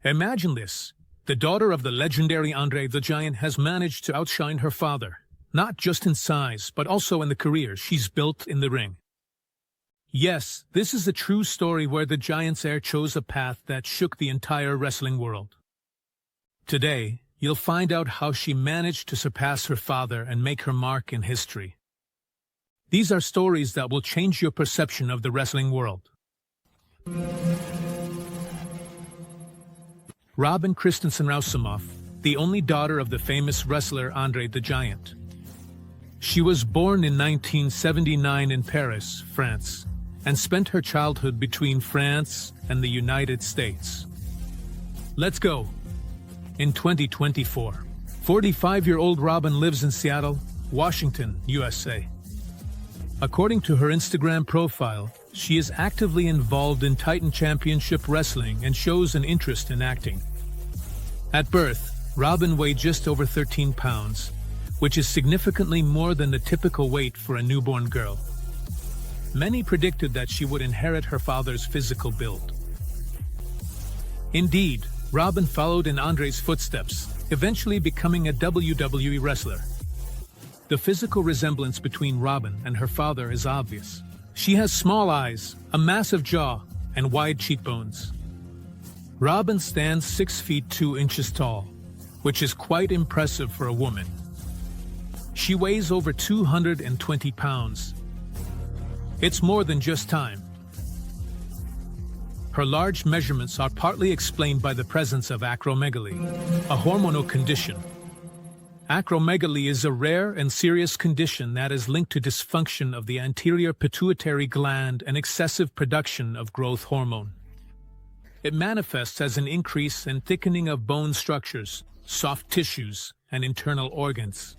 Imagine this. The daughter of the legendary Andre the Giant has managed to outshine her father, not just in size, but also in the career she's built in the ring. Yes, this is a true story where the Giant's heir chose a path that shook the entire wrestling world. Today, you'll find out how she managed to surpass her father and make her mark in history. These are stories that will change your perception of the wrestling world. Robin Christensen Rousimov, the only daughter of the famous wrestler Andre the Giant. She was born in 1979 in Paris, France, and spent her childhood between France and the United States. Let's go! In 2024, 45-year-old Robin lives in Seattle, Washington, USA. According to her Instagram profile, she is actively involved in Titan Championship Wrestling and shows an interest in acting. At birth, Robin weighed just over 13 pounds, which is significantly more than the typical weight for a newborn girl. Many predicted that she would inherit her father's physical build. Indeed, Robin followed in Andre's footsteps, eventually becoming a WWE wrestler. The physical resemblance between Robin and her father is obvious. She has small eyes, a massive jaw, and wide cheekbones. Robin stands 6 feet 2 inches tall, which is quite impressive for a woman. She weighs over 220 pounds. It's more than just time. Her large measurements are partly explained by the presence of acromegaly, a hormonal condition. Acromegaly is a rare and serious condition that is linked to dysfunction of the anterior pituitary gland and excessive production of growth hormone. It manifests as an increase and thickening of bone structures, soft tissues, and internal organs.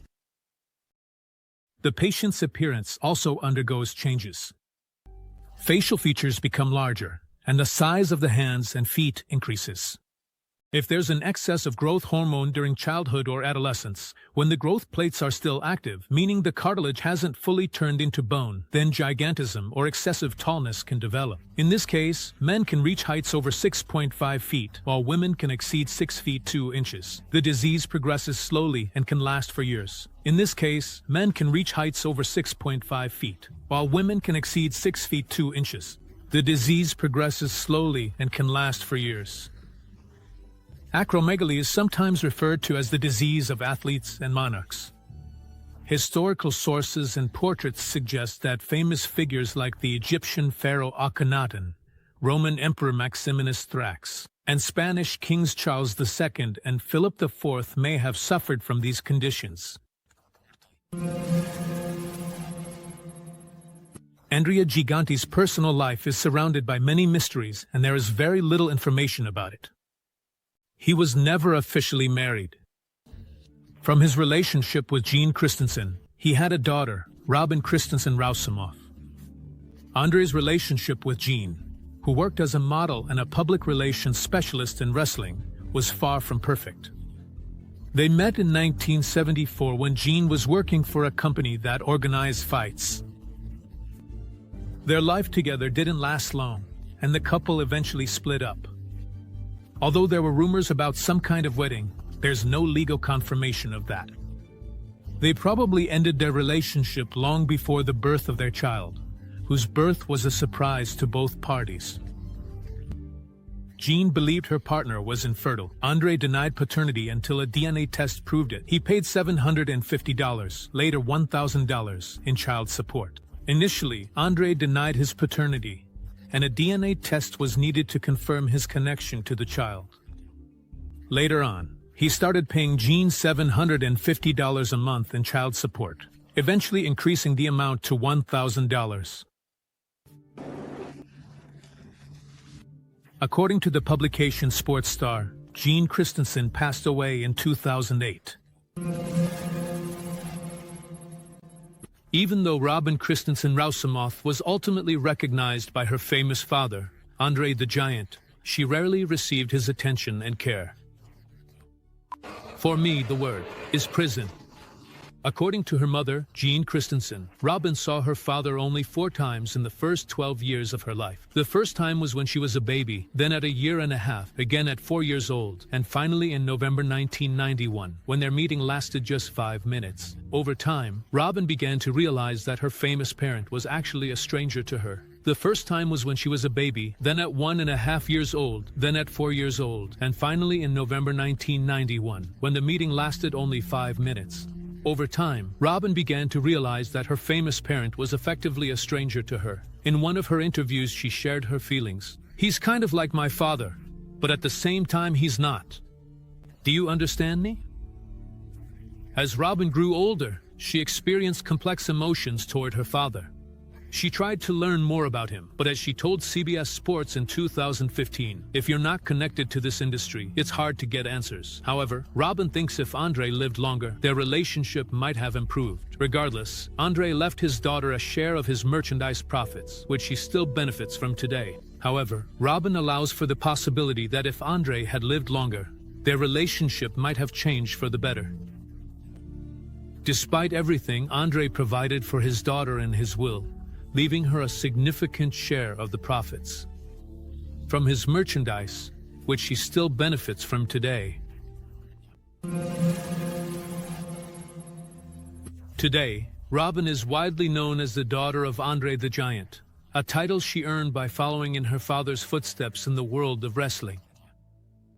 The patient's appearance also undergoes changes. Facial features become larger, and the size of the hands and feet increases. If there's an excess of growth hormone during childhood or adolescence, when the growth plates are still active, meaning the cartilage hasn't fully turned into bone, then gigantism or excessive tallness can develop. In this case, men can reach heights over 6.5 feet, while women can exceed 6 feet 2 inches. The disease progresses slowly and can last for years. In this case, men can reach heights over 6.5 feet, while women can exceed 6 feet 2 inches. The disease progresses slowly and can last for years. Acromegaly is sometimes referred to as the disease of athletes and monarchs. Historical sources and portraits suggest that famous figures like the Egyptian pharaoh Akhenaten, Roman Emperor Maximinus Thrax, and Spanish kings Charles II and Philip IV may have suffered from these conditions. Andrea Gigante's personal life is surrounded by many mysteries, and there is very little information about it. He was never officially married. From his relationship with Jean Christensen, he had a daughter, Robin Christensen Rousimov. Andre's relationship with Jean, who worked as a model and a public relations specialist in wrestling, was far from perfect. They met in 1974 when Jean was working for a company that organized fights. Their life together didn't last long, and the couple eventually split up. Although there were rumors about some kind of wedding, there's no legal confirmation of that. They probably ended their relationship long before the birth of their child, whose birth was a surprise to both parties. Jean believed her partner was infertile. Andre denied paternity until a DNA test proved it. He paid $750, later $1,000, in child support. Initially, Andre denied his paternity, and a DNA test was needed to confirm his connection to the child. Later on, he started paying Jean $750 a month in child support, eventually increasing the amount to $1,000. According to the publication Sports Star, Jean Christensen passed away in 2008. Even though Robin Christensen Rousimov was ultimately recognized by her famous father, Andre the Giant, she rarely received his attention and care. For me, the word is prison. According to her mother, Jean Christensen, Robin saw her father only 4 times in the first 12 years of her life. The first time was when she was a baby, then at a year and a half, again at 4 years old, and finally in November 1991, when their meeting lasted just 5 minutes. Over time, Robin began to realize that her famous parent was actually a stranger to her. The first time was when she was a baby, then at 1.5 years old, then at 4 years old, and finally in November 1991, when the meeting lasted only 5 minutes. Over time, Robin began to realize that her famous parent was effectively a stranger to her. In one of her interviews, she shared her feelings. "He's kind of like my father, but at the same time he's not. Do you understand me?" As Robin grew older, she experienced complex emotions toward her father. She tried to learn more about him, but as she told CBS Sports in 2015, "If you're not connected to this industry, it's hard to get answers." However, Robin thinks if Andre lived longer, their relationship might have improved. Regardless, Andre left his daughter a share of his merchandise profits, which she still benefits from today. However, Robin allows for the possibility that if Andre had lived longer, their relationship might have changed for the better. Despite everything Andre provided for his daughter in his will, leaving her a significant share of the profits from his merchandise, which she still benefits from today. Today, Robin is widely known as the daughter of Andre the Giant, a title she earned by following in her father's footsteps in the world of wrestling.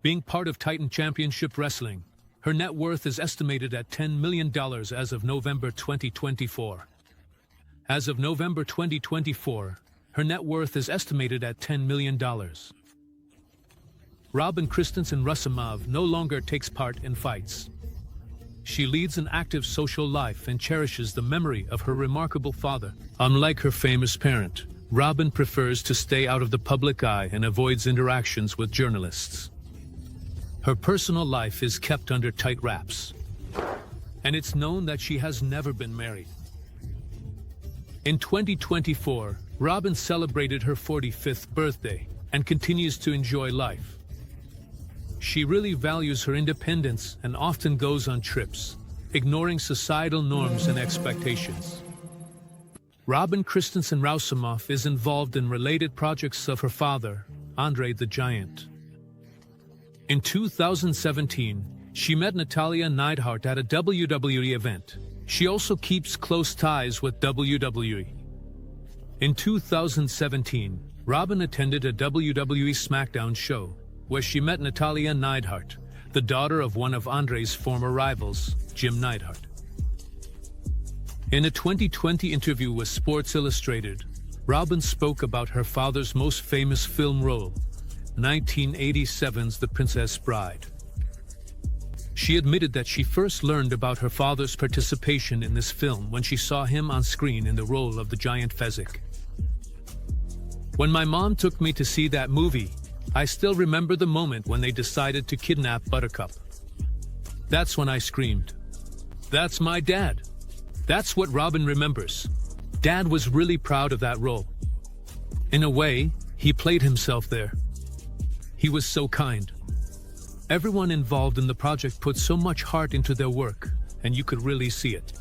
Being part of Titan Championship Wrestling, her net worth is estimated at $10 million as of November 2024. As of November 2024, her net worth is estimated at $10 million. Robin Christensen Rusimov no longer takes part in fights. She leads an active social life and cherishes the memory of her remarkable father. Unlike her famous parent, Robin prefers to stay out of the public eye and avoids interactions with journalists. Her personal life is kept under tight wraps, and it's known that she has never been married. In 2024, Robin celebrated her 45th birthday and continues to enjoy life. She really values her independence and often goes on trips, ignoring societal norms and expectations. Robin Christensen Rusimov is involved in related projects of her father, Andre the Giant. In 2017, she met Natalia Neidhart at a WWE event. She also keeps close ties with WWE. In 2017, Robin attended a WWE SmackDown show where she met Natalia Neidhart, the daughter of one of Andre's former rivals, Jim Neidhart. In a 2020 interview with Sports Illustrated, Robin spoke about her father's most famous film role, 1987's The Princess Bride. She admitted that she first learned about her father's participation in this film when she saw him on screen in the role of the giant Fezzik. "When my mom took me to see that movie, I still remember the moment when they decided to kidnap Buttercup. That's when I screamed, 'That's my dad!'" That's what Robin remembers. Dad was really proud of that role. In a way, he played himself there. He was so kind. Everyone involved in the project put so much heart into their work, and you could really see it.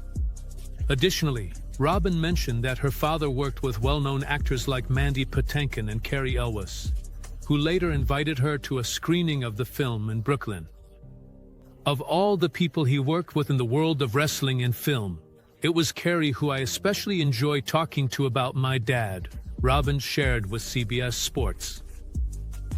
Additionally, Robin mentioned that her father worked with well-known actors like Mandy Patinkin and Carrie Elwes, who later invited her to a screening of the film in Brooklyn. Of all the people he worked with in the world of wrestling and film, it was Carrie who I especially enjoy talking to about my dad, Robin shared with CBS Sports.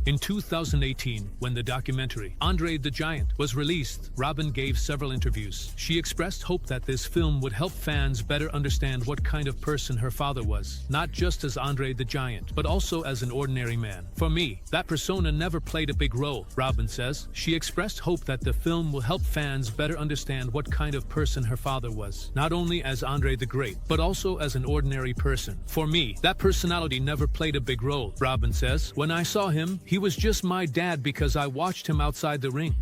In 2018, when the documentary Andre the Giant was released, Robin gave several interviews. She expressed hope that this film would help fans better understand what kind of person her father was, not just as Andre the Giant, but also as an ordinary man. "For me, that persona never played a big role," Robin says. She expressed hope that the film will help fans better understand what kind of person her father was, not only as Andre the Great, but also as an ordinary person. "For me, that personality never played a big role," Robin says. "When I saw him, he was just my dad because I watched him outside the ring.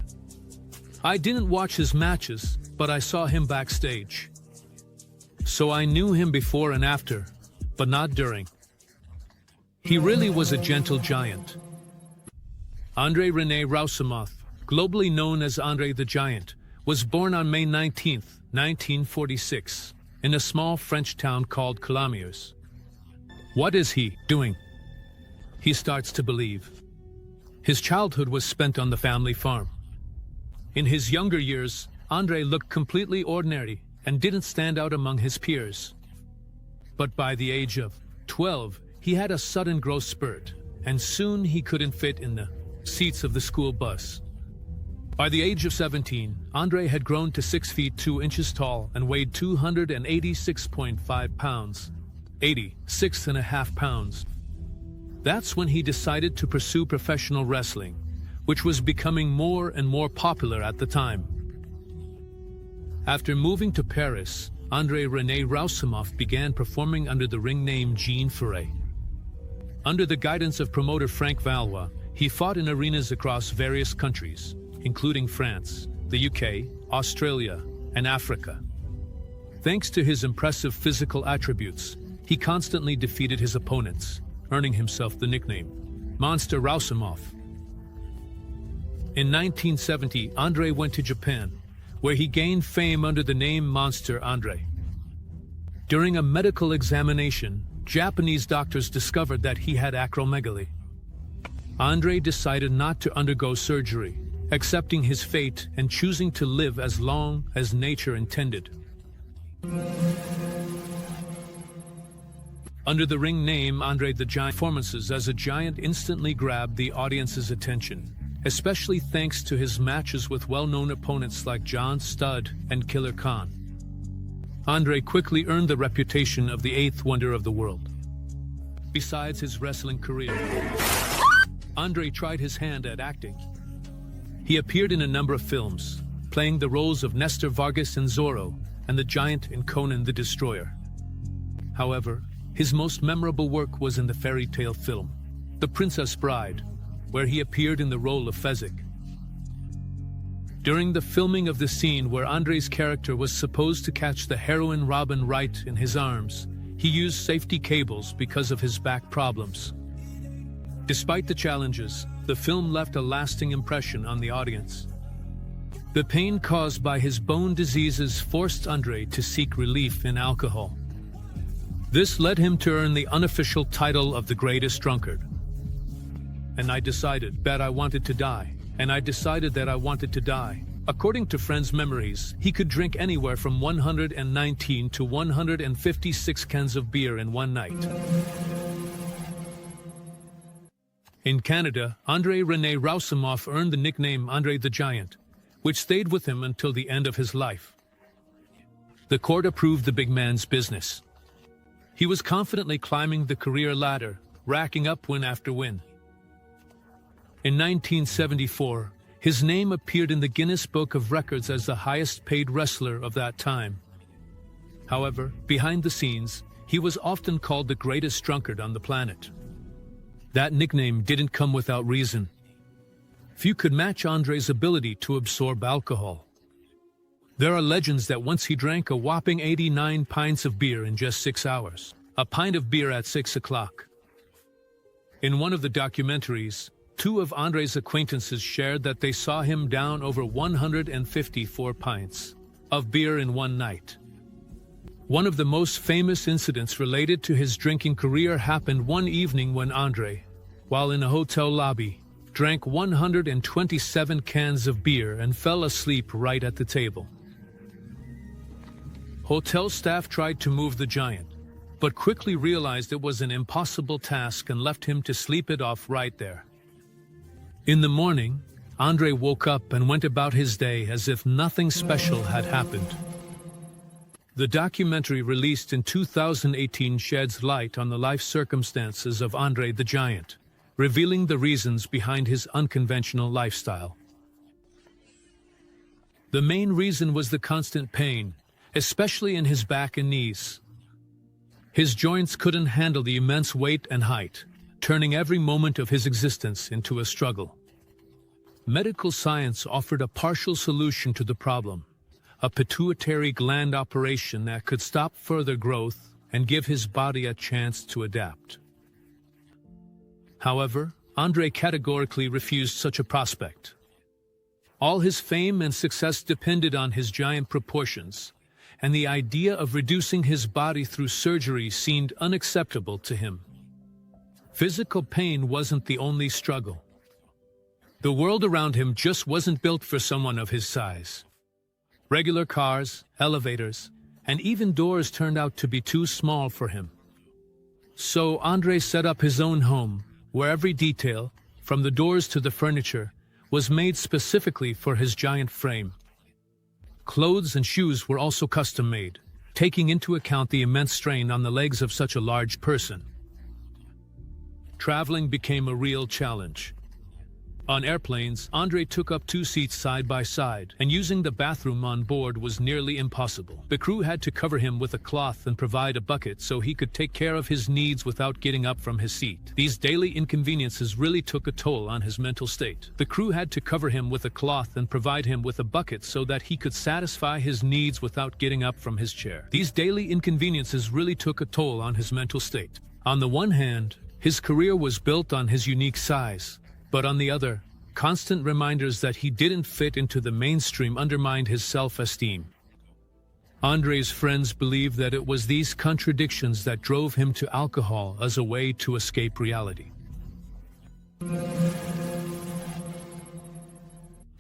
I didn't watch his matches, but I saw him backstage. So I knew him before and after, but not during. He really was a gentle giant." Andre Rene Rusimov, globally known as Andre the Giant, was born on May 19, 1946, in a small French town called Calamiers. What is he doing? He starts to believe. His childhood was spent on the family farm. In his younger years, André looked completely ordinary and didn't stand out among his peers. But by the age of 12, he had a sudden growth spurt, and soon he couldn't fit in the seats of the school bus. By the age of 17, André had grown to 6 feet 2 inches tall and weighed 286.5 pounds, 86.5 pounds. That's when he decided to pursue professional wrestling, which was becoming more and more popular at the time. After moving to Paris, André-René Roussimoff began performing under the ring name Jean Ferret. Under the guidance of promoter Frank Valois, he fought in arenas across various countries, including France, the UK, Australia, and Africa. Thanks to his impressive physical attributes, he constantly defeated his opponents, earning himself the nickname Monster Roussimoff. In 1970, André went to Japan, where he gained fame under the name Monster André. During a medical examination, Japanese doctors discovered that he had acromegaly. André decided not to undergo surgery, accepting his fate and choosing to live as long as nature intended. Under the ring name André the Giant, performances as a giant instantly grabbed the audience's attention, especially thanks to his matches with well-known opponents like John Studd and Killer Khan. André quickly earned the reputation of the eighth wonder of the world. Besides his wrestling career, André tried his hand at acting. He appeared in a number of films, playing the roles of Nestor Vargas in Zorro and the Giant in Conan the Destroyer. However, his most memorable work was in the fairy tale film, The Princess Bride, where he appeared in the role of Fezzik. During the filming of the scene where André's character was supposed to catch the heroine Robin Wright in his arms, he used safety cables because of his back problems. Despite the challenges, the film left a lasting impression on the audience. The pain caused by his bone diseases forced André to seek relief in alcohol. This led him to earn the unofficial title of the greatest drunkard. And I decided that I wanted to die. And I decided that I wanted to die. According to friends' memories, he could drink anywhere from 119 to 156 cans of beer in one night. In Canada, André-René Roussimoff earned the nickname André the Giant, which stayed with him until the end of his life. The court approved the big man's business. He was confidently climbing the career ladder, racking up win after win. In 1974, his name appeared in the Guinness Book of Records as the highest-paid wrestler of that time. However, behind the scenes, he was often called the greatest drunkard on the planet. That nickname didn't come without reason. Few could match André's ability to absorb alcohol. There are legends that once he drank a whopping 89 pints of beer in just 6 hours, a pint of beer at 6 o'clock. In one of the documentaries, 2 of André's acquaintances shared that they saw him down over 154 pints of beer in one night. One of the most famous incidents related to his drinking career happened one evening when André, while in a hotel lobby, drank 127 cans of beer and fell asleep right at the table. Hotel staff tried to move the giant, but quickly realized it was an impossible task and left him to sleep it off right there. In the morning, André woke up and went about his day as if nothing special had happened. The documentary released in 2018 sheds light on the life circumstances of André the Giant, revealing the reasons behind his unconventional lifestyle. The main reason was the constant pain, especially in his back and knees. His joints couldn't handle the immense weight and height, turning every moment of his existence into a struggle. Medical science offered a partial solution to the problem, a pituitary gland operation that could stop further growth and give his body a chance to adapt. However, André categorically refused such a prospect. All his fame and success depended on his giant proportions, and the idea of reducing his body through surgery seemed unacceptable to him. Physical pain wasn't the only struggle. The world around him just wasn't built for someone of his size. Regular cars, elevators, and even doors turned out to be too small for him. So Andre set up his own home, where every detail, from the doors to the furniture, was made specifically for his giant frame. Clothes and shoes were also custom-made, taking into account the immense strain on the legs of such a large person. Traveling became a real challenge. On airplanes, Andre took up 2 seats side by side, and using the bathroom on board was nearly impossible. The crew had to cover him with a cloth and provide a bucket so he could take care of his needs without getting up from his seat. These daily inconveniences really took a toll on his mental state. The crew had to cover him with a cloth and provide him with a bucket so that he could satisfy his needs without getting up from his chair. These daily inconveniences really took a toll on his mental state. On the one hand, his career was built on his unique size, but on the other, constant reminders that he didn't fit into the mainstream undermined his self-esteem. Andre's friends believed that it was these contradictions that drove him to alcohol as a way to escape reality.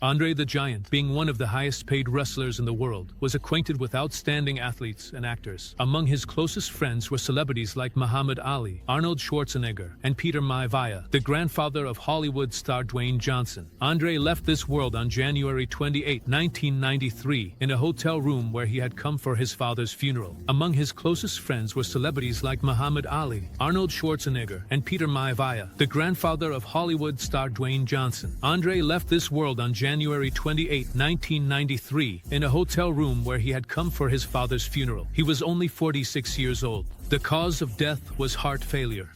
Andre the Giant, being one of the highest-paid wrestlers in the world, was acquainted with outstanding athletes and actors. Among his closest friends were celebrities like Muhammad Ali, Arnold Schwarzenegger, and Peter Maivia, the grandfather of Hollywood star Dwayne Johnson. Andre left this world on January 28, 1993, in a hotel room where he had come for his father's funeral. Among his closest friends were celebrities like Muhammad Ali, Arnold Schwarzenegger, and Peter Maivia, the grandfather of Hollywood star Dwayne Johnson. Andre left this world on January 28, 1993, in a hotel room where he had come for his father's funeral. He was only 46 years old. The cause of death was heart failure.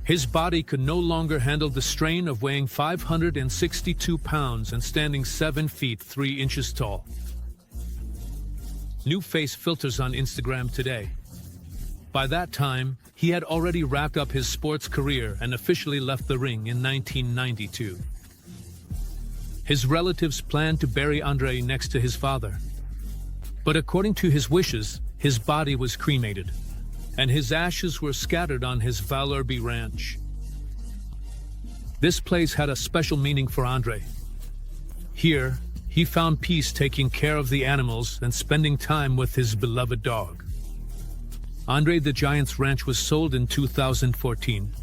His body could no longer handle the strain of weighing 562 pounds and standing 7 feet 3 inches tall. New face filters on Instagram today. By that time, he had already wrapped up his sports career and officially left the ring in 1992. His relatives planned to bury Andre next to his father. But according to his wishes, his body was cremated, and his ashes were scattered on his Valorby ranch. This place had a special meaning for Andre. Here, he found peace taking care of the animals and spending time with his beloved dog. Andre the Giant's ranch was sold in 2014.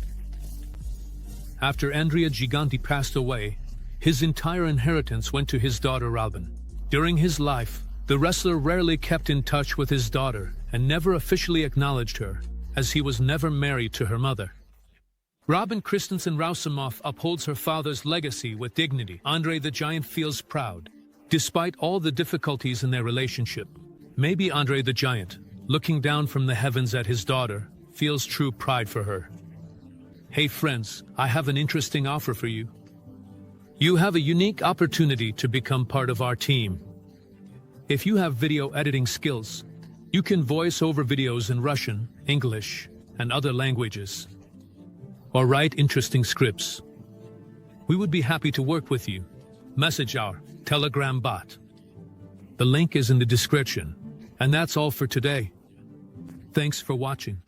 After Andrea Giganti passed away, his entire inheritance went to his daughter Robin. During his life, the wrestler rarely kept in touch with his daughter and never officially acknowledged her, as he was never married to her mother. Robin Christensen Rousimov upholds her father's legacy with dignity. Andre the Giant feels proud, despite all the difficulties in their relationship. Maybe Andre the Giant, looking down from the heavens at his daughter, feels true pride for her. Hey friends, I have an interesting offer for you. You have a unique opportunity to become part of our team. If you have video editing skills, you can voice over videos in Russian, English, and other languages, or write interesting scripts. We would be happy to work with you. Message our Telegram bot. The link is in the description. And that's all for today. Thanks for watching.